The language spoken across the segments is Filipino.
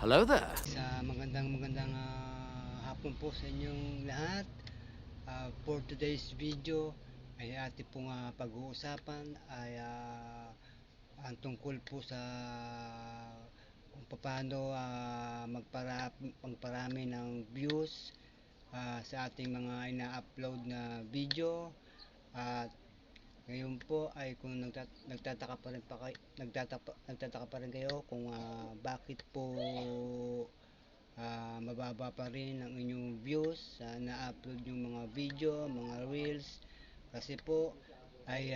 Hello there. Sa magandang hapon po sa inyong lahat. For today's video ay ating pong pag-uusapan ay ang tungkol po sa kung paano magparami ng views sa ating mga ina-upload na video. At ngayon po ay kung nagtataka pa rin kayo kung bakit po mababa pa rin ang inyong views sa na-upload yung mga video, mga reels, kasi po ay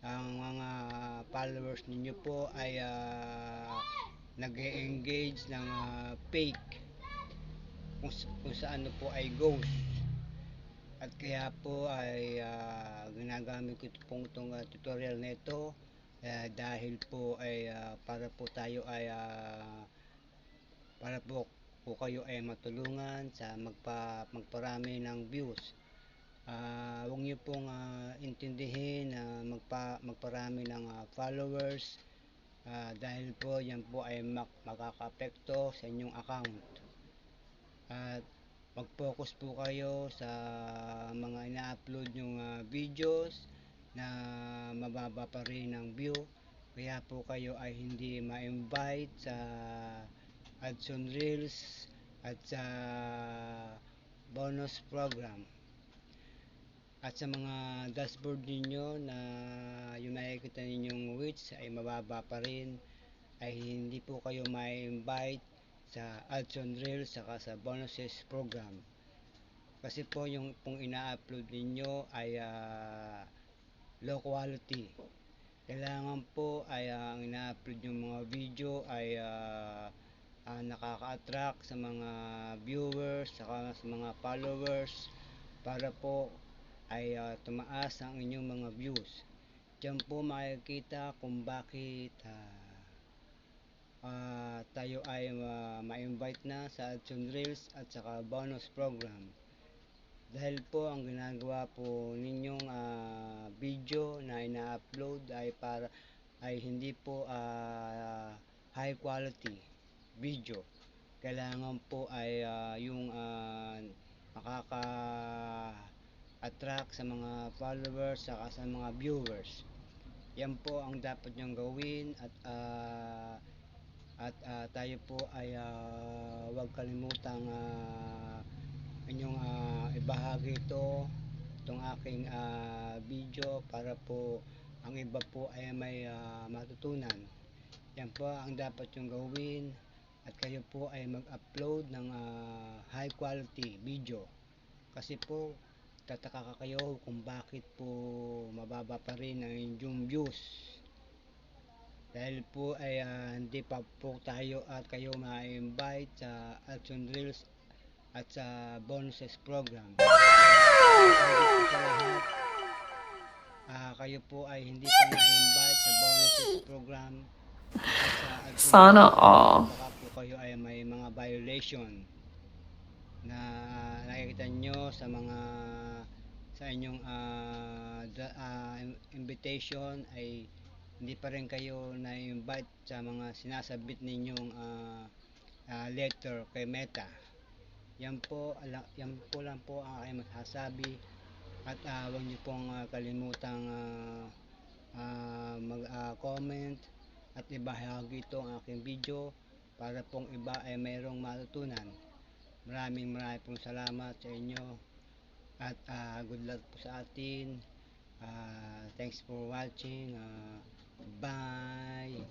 ang mga followers ninyo po ay nag-engage ng fake kung saan po ay ghost. At kaya po ay ginagamit ko pong itong tutorial nito dahil po ay para po kayo ay matulungan sa magparami ng views. Huwag niyo pong intindihin na magparami ng followers dahil po yan po ay makaka-apekto sa inyong account. At mag-focus po kayo sa mga ina-upload yung videos na mababa pa rin ang view, kaya po kayo ay hindi ma-invite sa ads on reels at sa bonus program. At sa mga dashboard ninyo na yung nakikita ninyong reach ay mababa pa rin, ay hindi po kayo ma-invite sa ads on reels saka sa bonuses program, kasi po yung pong ina-upload ninyo ay low quality. Kailangan po ay ang ina-upload yung mga video ay nakaka-attract sa mga viewers saka sa mga followers para po ay tumaas ang inyong mga views. Diyan po makikita kung bakit tayo ay ma-invite na sa ads on reels at saka bonus program. Dahil po ang ginagawa po ninyong video na ina-upload ay hindi po high quality video. Kailangan po ay yung makaka-attract sa mga followers saka sa mga viewers. Yan po ang dapat nyong gawin. At tayo po ay huwag kalimutang inyong ibahagi itong aking video para po ang iba po ay may matutunan. Yan po ang dapat yung gawin, at kayo po ay mag-upload ng high quality video, kasi po tataka kayo kung bakit po mababa pa rin ang inyong views. Dahil po ay hindi pa po tayo at kayo ma-invite sa ads on reels at sa bonuses program. Kayo po ay hindi pa na-invite sa bonuses program at sa ads on Sana reels, all. baka po kayo ay may mga violation na nakikita nyo sa inyong invitation ay hindi pa rin kayo na-invite sa mga sinasabit ninyong letter kay Meta. Yan po lang po ang aking masasabi. At huwag niyo pong kalimutang mag-comment at ibahagi ito ang aking video para pong iba ay mayroong matutunan. Maraming pong salamat sa inyo, at good luck po sa atin. Thanks for watching. Bye.